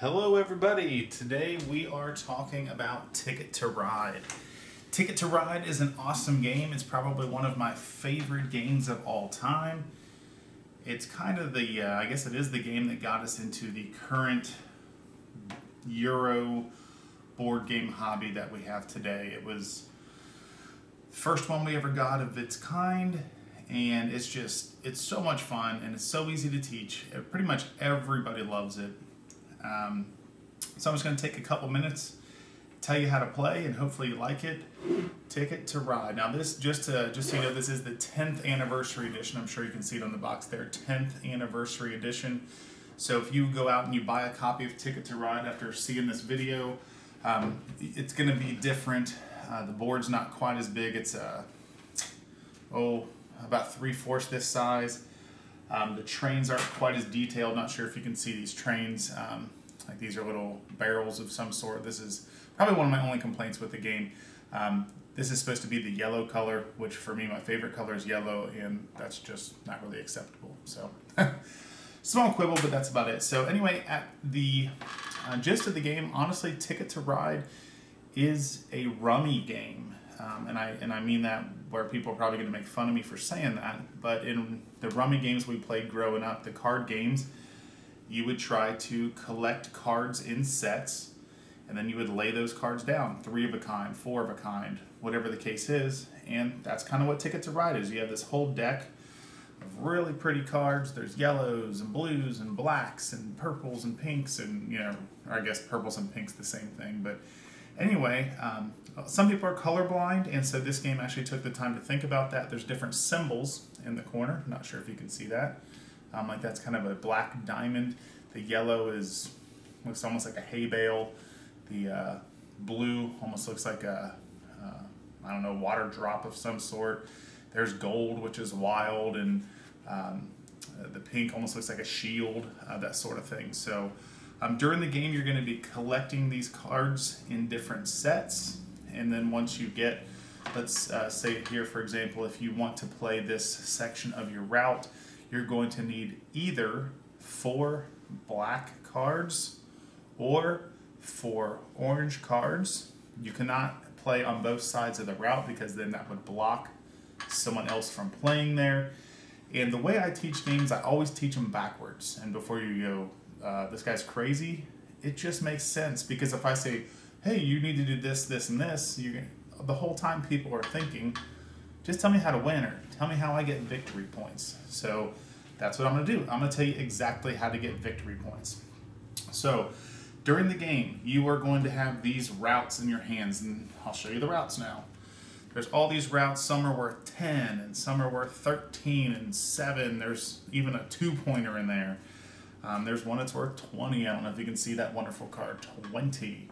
Hello everybody, today we are talking about Ticket to Ride. Ticket to Ride is an awesome game. It's probably one of my favorite games of all time. It's kind of I guess it is the game that got us into the current Euro board game hobby that we have today. It was the first one we ever got of its kind, and it's so much fun and it's so easy to teach. Pretty much everybody loves it. So I'm just going to take a couple minutes, tell you how to play, and hopefully you like it. Ticket to Ride. Now this, just so you know, this is the 10th anniversary edition. I'm sure you can see it on the box there, 10th anniversary edition. So if you go out and you buy a copy of Ticket to Ride after seeing this video, it's going to be different. The board's not quite as big. It's about 3/4 this size. The trains aren't quite as detailed. Not sure if you can see these trains. Like these are little barrels of some sort. This is probably one of my only complaints with the game. This is supposed to be the yellow color, which for me, my favorite color is yellow, and that's just not really acceptable. So, small quibble, but that's about it. So anyway, at the gist of the game, honestly, Ticket to Ride is a rummy game. And I mean that where people are probably going to make fun of me for saying that, but in the rummy games we played growing up, the card games, you would try to collect cards in sets, and then you would lay those cards down, 3 of a kind, 4 of a kind, whatever the case is, and that's kind of what Ticket to Ride is. You have this whole deck of really pretty cards. There's yellows and blues and blacks and purples and pinks, and or I guess purples and pinks the same thing, but anyway, some people are colorblind, and so this game actually took the time to think about that. There's different symbols in the corner. I'm not sure if you can see that. Like that's kind of a black diamond. The yellow looks almost like a hay bale. The blue almost looks like a water drop of some sort. There's gold, which is wild, and the pink almost looks like a shield, that sort of thing. So during the game, you're going to be collecting these cards in different sets, and then once you get, let's say here, for example, if you want to play this section of your route, you're going to need either 4 black cards or 4 orange cards. You cannot play on both sides of the route because then that would block someone else from playing there. And the way I teach games, I always teach them backwards. And before you go, this guy's crazy, it just makes sense, because if I say, hey, you need to do this, this, and this, the whole time people are thinking, just tell me how to win, or tell me how I get victory points. So that's what I'm going to do. I'm going to tell you exactly how to get victory points. So during the game, you are going to have these routes in your hands, and I'll show you the routes now. There's all these routes. Some are worth 10, and some are worth 13 and 7. There's even a 2-pointer in there. There's one that's worth 20. I don't know if you can see that wonderful card, 20.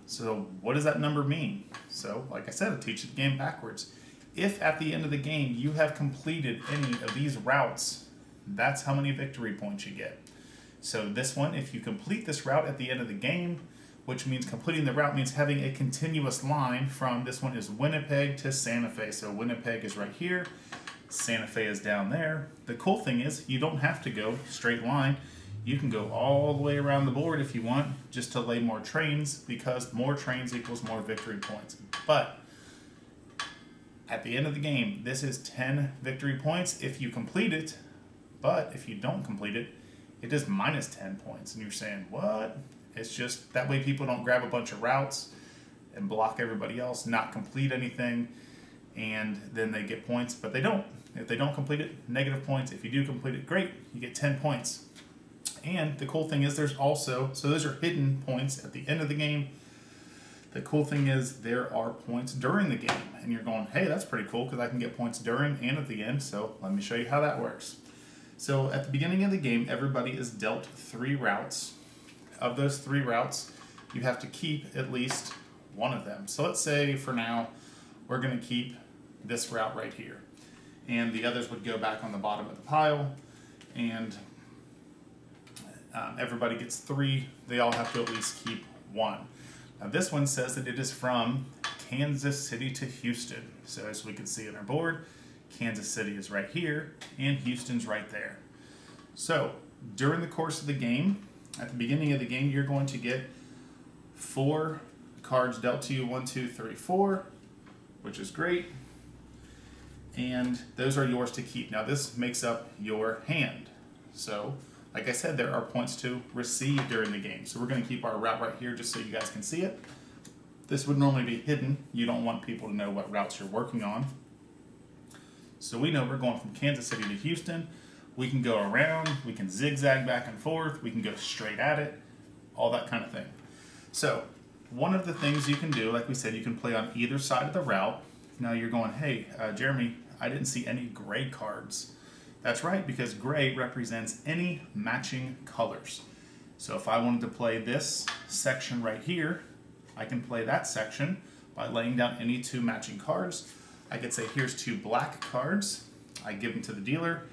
So what does that number mean? So like I said, I teach the game backwards. If at the end of the game you have completed any of these routes, that's how many victory points you get. So this one, if you complete this route at the end of the game, which means completing the route means having a continuous line from, this one is Winnipeg to Santa Fe. So Winnipeg is right here. Santa Fe is down there. The cool thing is you don't have to go straight line. You can go all the way around the board if you want, just to lay more trains, because more trains equals more victory points. But at the end of the game, this is 10 victory points if you complete it, but if you don't complete it, it is minus 10 points. And you're saying, what? It's just that way people don't grab a bunch of routes and block everybody else, not complete anything, and then they get points, but they don't. If they don't complete it, negative points. If you do complete it, great, you get 10 points. And the cool thing is there's also, so those are hidden points at the end of the game. The cool thing is there are points during the game, and you're going, hey, that's pretty cool because I can get points during and at the end, so let me show you how that works. So at the beginning of the game, everybody is dealt 3 routes. Of those 3 routes, you have to keep at least one of them. So let's say for now, we're going to keep this route right here, and the others would go back on the bottom of the pile, and everybody gets 3. They all have to at least keep 1. Now this one says that it is from Kansas City to Houston. So as we can see on our board, Kansas City is right here, and Houston's right there. So during the course of the game, At the beginning of the game, you're going to get 4 cards dealt to you, 1, 2, 3, 4, which is great. And those are yours to keep. Now this makes up your hand. So, like I said, there are points to receive during the game. So we're going to keep our route right here just so you guys can see it. This would normally be hidden. You don't want people to know what routes you're working on. So we know we're going from Kansas City to Houston. We can go around, we can zigzag back and forth, we can go straight at it, all that kind of thing. So one of the things you can do, like we said, you can play on either side of the route. Now you're going, hey, Jeremy, I didn't see any gray cards. That's right, because gray represents any matching colors. So if I wanted to play this section right here, I can play that section by laying down any 2 matching cards. I could say, here's 2 black cards. I give them to the dealer.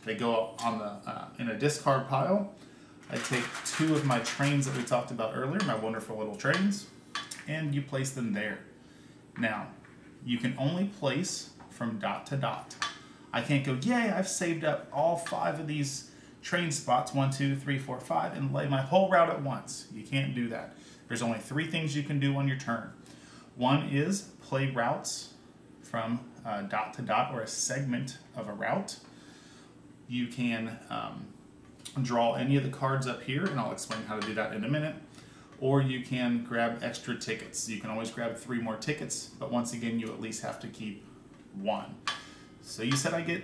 They go on the in a discard pile. I take 2 of my trains that we talked about earlier, my wonderful little trains, and you place them there. Now, you can only place from dot to dot. I can't go, yay, I've saved up all 5 of these train spots, 1, 2, 3, 4, 5, and lay my whole route at once. You can't do that. There's only 3 things you can do on your turn. One is play routes from dot to dot, or a segment of a route. You can draw any of the cards up here, and I'll explain how to do that in a minute. Or you can grab extra tickets. You can always grab 3 more tickets, but once again, you at least have to keep 1. So you said I get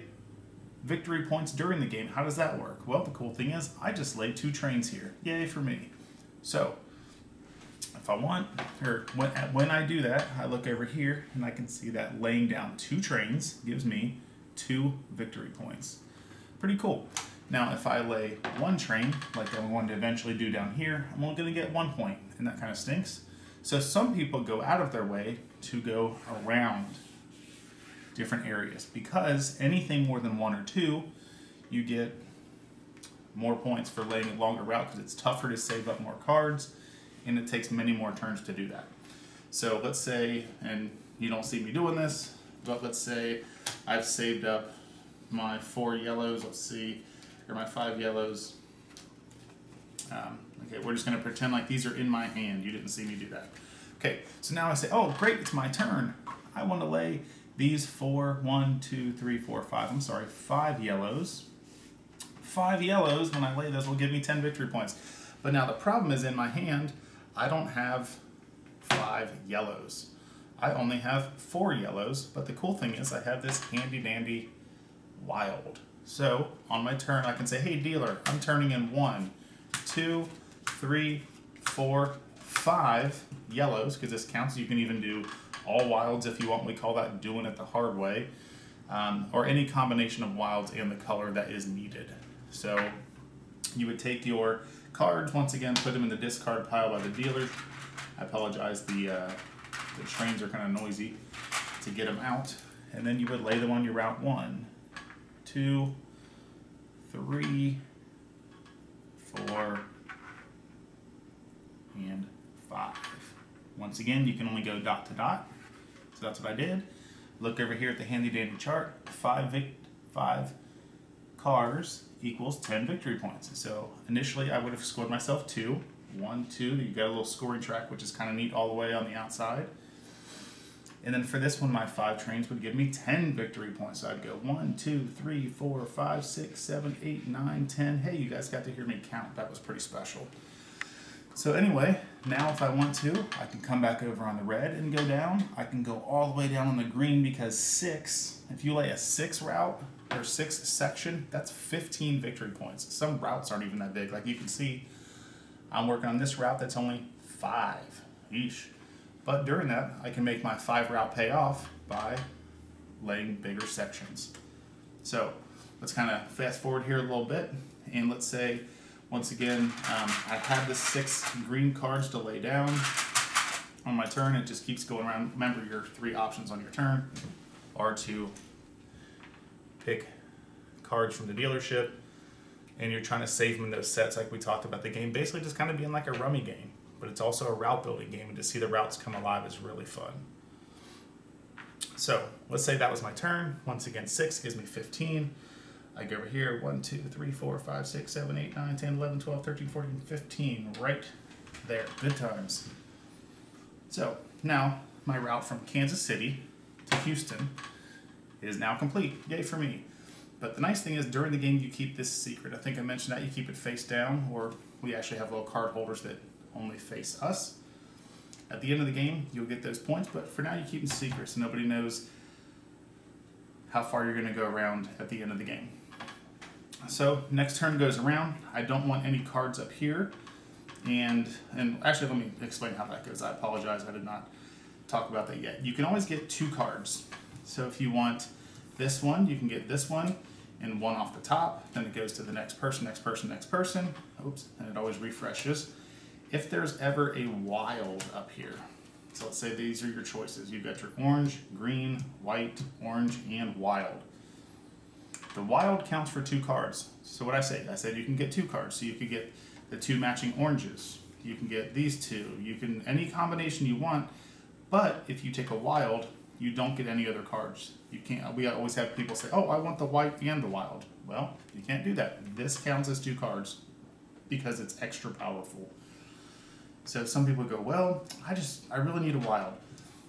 victory points during the game. How does that work? Well, the cool thing is I just laid 2 trains here. Yay for me. So if I want, or when I do that, I look over here and I can see that laying down 2 trains gives me 2 victory points. Pretty cool. Now if I lay 1 train, like I'm going to eventually do down here, I'm only going to get 1 point, and that kind of stinks. So some people go out of their way to go around different areas, because anything more than 1 or 2, you get more points for laying a longer route, because it's tougher to save up more cards, and it takes many more turns to do that. So let's say, and you don't see me doing this, but let's say I've saved up my 4 yellows, let's see, or my 5 yellows. Okay, we're just going to pretend like these are in my hand. You didn't see me do that. Okay, so now I say, oh great, it's my turn. I want to lay these 5 yellows. 5 yellows, when I lay those, will give me 10 victory points. But now the problem is, in my hand, I don't have 5 yellows. I only have 4 yellows, but the cool thing is I have this handy dandy wild. So on my turn, I can say, hey dealer, I'm turning in 1, 2, 3, 4, 5 yellows, because this counts. You can even do all wilds if you want. We call that doing it the hard way, or any combination of wilds and the color that is needed. So you would take your cards, once again, put them in the discard pile by the dealer. I apologize, the trains are kind of noisy to get them out. And then you would lay them on your route 1, 2, 3, 4, and 5. Once again, you can only go dot to dot. So that's what I did. Look over here at the handy dandy chart. 5 cars equals 10 victory points. So initially I would have scored myself 2. 1, 2, you got a little scoring track, which is kind of neat all the way on the outside. And then for this one, my 5 trains would give me 10 victory points. So I'd go 1, 2, 3, 4, 5, 6, 7, 8, 9, 10. Hey, you guys got to hear me count. That was pretty special. So anyway, now if I want to, I can come back over on the red and go down. I can go all the way down on the green, because 6, if you lay a 6 route or 6 section, that's 15 victory points. Some routes aren't even that big. Like you can see, I'm working on this route that's only 5. Yeesh. But during that, I can make my 5 route pay off by laying bigger sections. So let's kind of fast forward here a little bit, and let's say, once again, I have the 6 green cards to lay down on my turn. It just keeps going around. Remember, your 3 options on your turn are to pick cards from the dealership, and you're trying to save them in those sets like we talked about. The game basically just kind of being like a rummy game, but it's also a route building game, and to see the routes come alive is really fun. So let's say that was my turn. Once again, 6 gives me 15. I go over here, 1, 2, 3, 4, 5, 6, 7, 8, 9, 10, 11, 12, 13, 14, 15, right there. Good times. So now my route from Kansas City to Houston is now complete. Yay for me. But the nice thing is during the game you keep this secret. I think I mentioned that you keep it face down, or we actually have little card holders that only face us. At the end of the game you'll get those points, but for now you keep them secret so nobody knows how far you're going to go around at the end of the game. So next turn goes around. I don't want any cards up here. And actually let me explain how that goes. I apologize, I did not talk about that yet. You can always get 2 cards. So if you want this one, you can get this one and one off the top. Then it goes to the next person, next person, next person. Oops, and it always refreshes. If there's ever a wild up here, so let's say these are your choices. You've got your orange, green, white, orange, and wild. The wild counts for 2 cards. So what I said you can get 2 cards. So you could get the 2 matching oranges. You can get these 2. You can, any combination you want, but if you take a wild, you don't get any other cards. You can't, we always have people say, oh, I want the white and the wild. Well, you can't do that. This counts as 2 cards because it's extra powerful. So some people go, well, I really need a wild.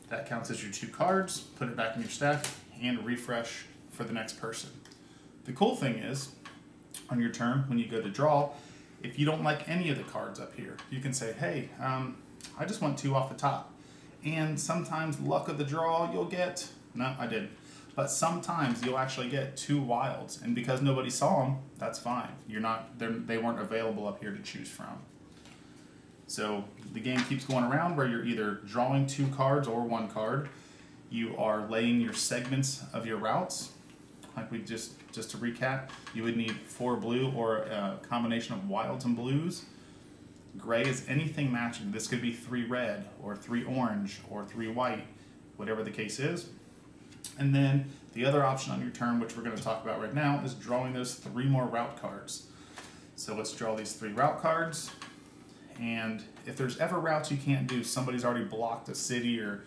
That counts as your 2 cards, put it back in your stack, and refresh for the next person. The cool thing is, on your turn, when you go to draw, if you don't like any of the cards up here, you can say, hey, I just want 2 off the top. And sometimes, luck of the draw, you'll get, no, I didn't. But sometimes you'll actually get 2 wilds. And because nobody saw them, that's fine. They weren't available up here to choose from. So the game keeps going around where you're either drawing 2 cards or 1 card. You are laying your segments of your routes. Like we just to recap, you would need 4 blue or a combination of wilds and blues. Gray is anything matching. This could be 3 red or 3 orange or 3 white, whatever the case is. And then the other option on your turn, which we're going to talk about right now, is drawing those 3 more route cards. So let's draw these 3 route cards. And if there's ever routes you can't do, somebody's already blocked a city, or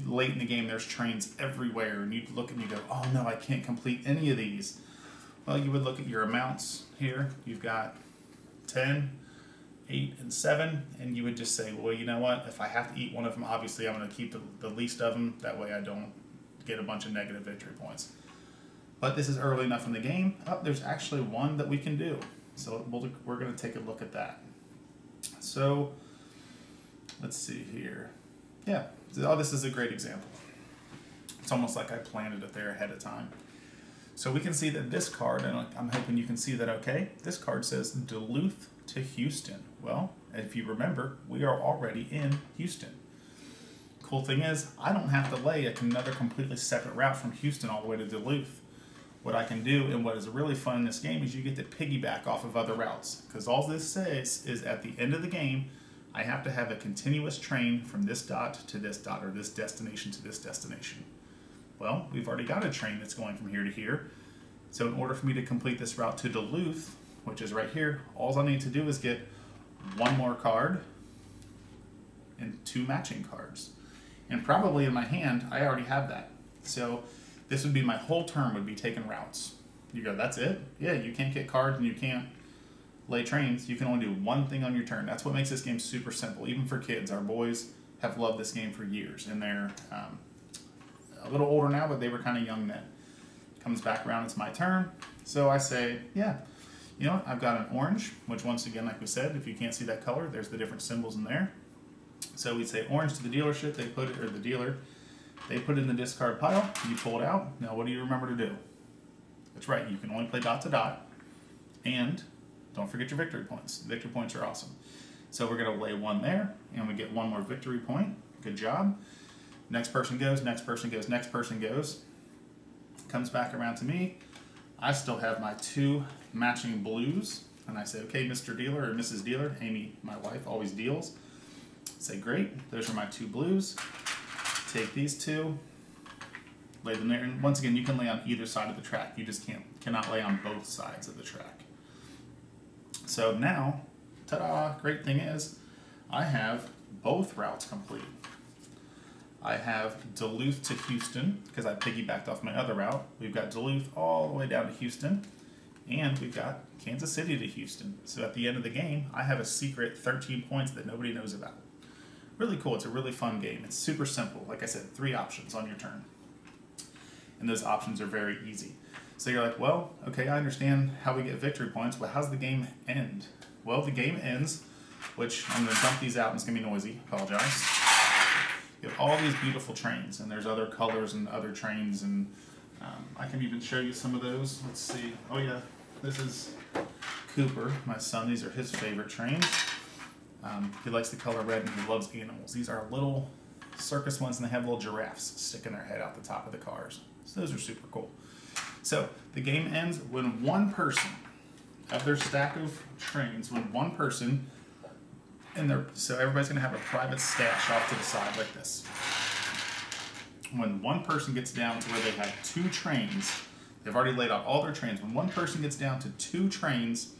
late in the game there's trains everywhere, and you look and you go, oh no, I can't complete any of these. Well, you would look at your amounts here. You've got 10, 8, and 7, and you would just say, well, you know what? If I have to eat one of them, obviously I'm going to keep the least of them. That way I don't get a bunch of negative victory points. But this is early enough in the game. Oh, there's actually one that we can do. So we're going to take a look at that. So let's see here. Yeah, oh, this is a great example. It's almost like I planted it there ahead of time. So we can see that this card, and I'm hoping you can see that okay, this card says Duluth to Houston. Well, if you remember, we are already in Houston. Cool thing is, I don't have to lay another completely separate route from Houston all the way to Duluth. What I can do, and what is really fun in this game, is you get to piggyback off of other routes. Because all this says is at the end of the game, I have to have a continuous train from this dot to this dot, or this destination to this destination. Well, we've already got a train that's going from here to here. So in order for me to complete this route to Duluth, which is right here, all I need to do is get 1 more card and 2 matching cards. And probably in my hand, I already have that. So this would be my whole turn would be taking routes. You go, that's it? Yeah, you can't get cards and you can't lay trains. You can only do 1 thing on your turn. That's what makes this game super simple, even for kids. Our boys have loved this game for years, and they're a little older now, but they were kind of young then. Comes back around, it's my turn. So I say, yeah, you know what? I've got an orange, which once again, like we said, if you can't see that color, there's the different symbols in there. So we'd say orange to the dealership, they put it, or the dealer, they put it in the discard pile, you pull it out. Now what do you remember to do? That's right, you can only play dot to dot, and don't forget your victory points. Victory points are awesome. So we're going to lay 1 there, and we get 1 more victory point. Good job. Next person goes, next person goes, next person goes. Comes back around to me. I still have my 2 matching blues, and I say, okay, Mr. Dealer or Mrs. Dealer, Amy, my wife, always deals. Say, great, those are my 2 blues. Take these 2, lay them there, and once again, you can lay on either side of the track. You just cannot lay on both sides of the track. So now, ta-da, great thing is, I have both routes complete. I have Duluth to Houston, because I piggybacked off my other route. We've got Duluth all the way down to Houston. And we've got Kansas City to Houston. So at the end of the game, I have a secret 13 points that nobody knows about. Really cool. It's a really fun game. It's super simple. Like I said, 3 options on your turn. And those options are very easy. So you're like, well, okay, I understand how we get victory points, but how's the game end? Well, the game ends, which I'm going to dump these out and it's going to be noisy. Apologize. You have all these beautiful trains, and there's other colors and other trains, and I can even show you some of those. Let's see. Oh, yeah. This is Cooper, my son. These are his favorite trains. He likes the color red and he loves animals. These are little circus ones, and they have little giraffes sticking their head out the top of the cars. So those are super cool. So the game ends when one person of their stack of trains, when one person, so everybody's going to have a private stash off to the side like this. When one person gets down to where they have 2 trains, they've already laid out all their trains. When one person gets down to 2 trains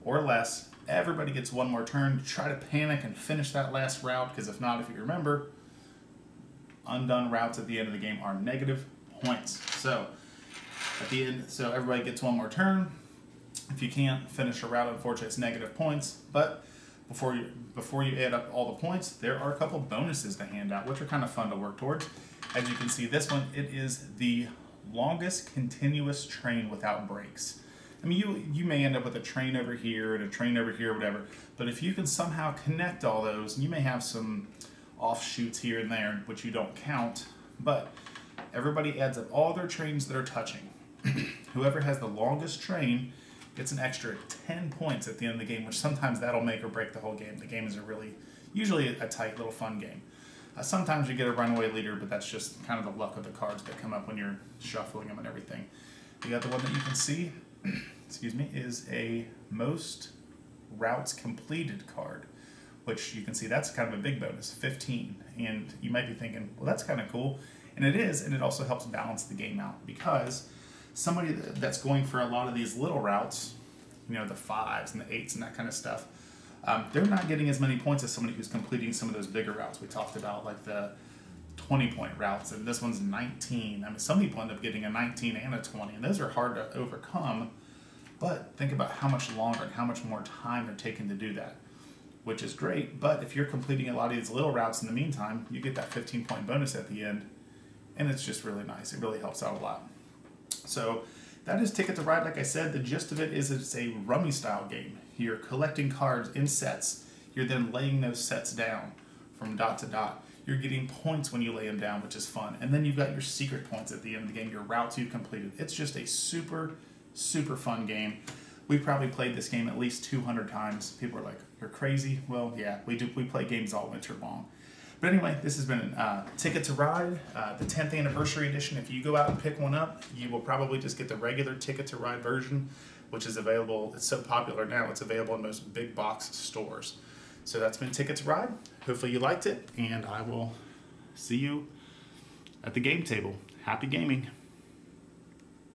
or less, everybody gets one more turn to try to panic and finish that last route, because if not, if you remember, undone routes at the end of the game are negative points. So at the end, so everybody gets one more turn. If you can't finish a route, unfortunately, it's negative points. But before you add up all the points, there are a couple bonuses to hand out, which are kind of fun to work towards. As you can see, this one, it is the longest continuous train without breaks. I mean, you may end up with a train over here and a train over here, whatever. But if you can somehow connect all those, and you may have some offshoots here and there, which you don't count, but everybody adds up all their trains that are touching. Whoever has the longest train gets an extra 10 points at the end of the game, which sometimes that'll make or break the whole game. The game is usually a tight little fun game. Sometimes you get a runaway leader, but that's just kind of the luck of the cards that come up when you're shuffling them and everything. The other one that you can see, excuse me, is a most routes completed card, which you can see that's kind of a big bonus, 15. And you might be thinking, well, that's kind of cool. And it is, and it also helps balance the game out, because somebody that's going for a lot of these little routes, the 5s and the 8s and that kind of stuff, they're not getting as many points as somebody who's completing some of those bigger routes we talked about, like the 20-point routes, and this one's 19. I mean, some people end up getting a 19 and a 20, and those are hard to overcome, but think about how much longer and how much more time they're taking to do that, which is great. But if you're completing a lot of these little routes in the meantime, you get that 15-point bonus at the end, and it's just really nice. It really helps out a lot. So that is Ticket to Ride. Like I said, the gist of it is it's a rummy style game. You're collecting cards in sets. You're then laying those sets down from dot to dot. You're getting points when you lay them down, which is fun. And then you've got your secret points at the end of the game, your routes you've completed. It's just a super, super fun game. We've probably played this game at least 200 times. People are like, you're crazy. Well, yeah, we do. We play games all winter long. But anyway, this has been Ticket to Ride, the 10th anniversary edition. If you go out and pick one up, you will probably just get the regular Ticket to Ride version, which is available. It's so popular now, it's available in most big box stores. So that's been Ticket to Ride. Hopefully you liked it, and I will see you at the game table. Happy gaming.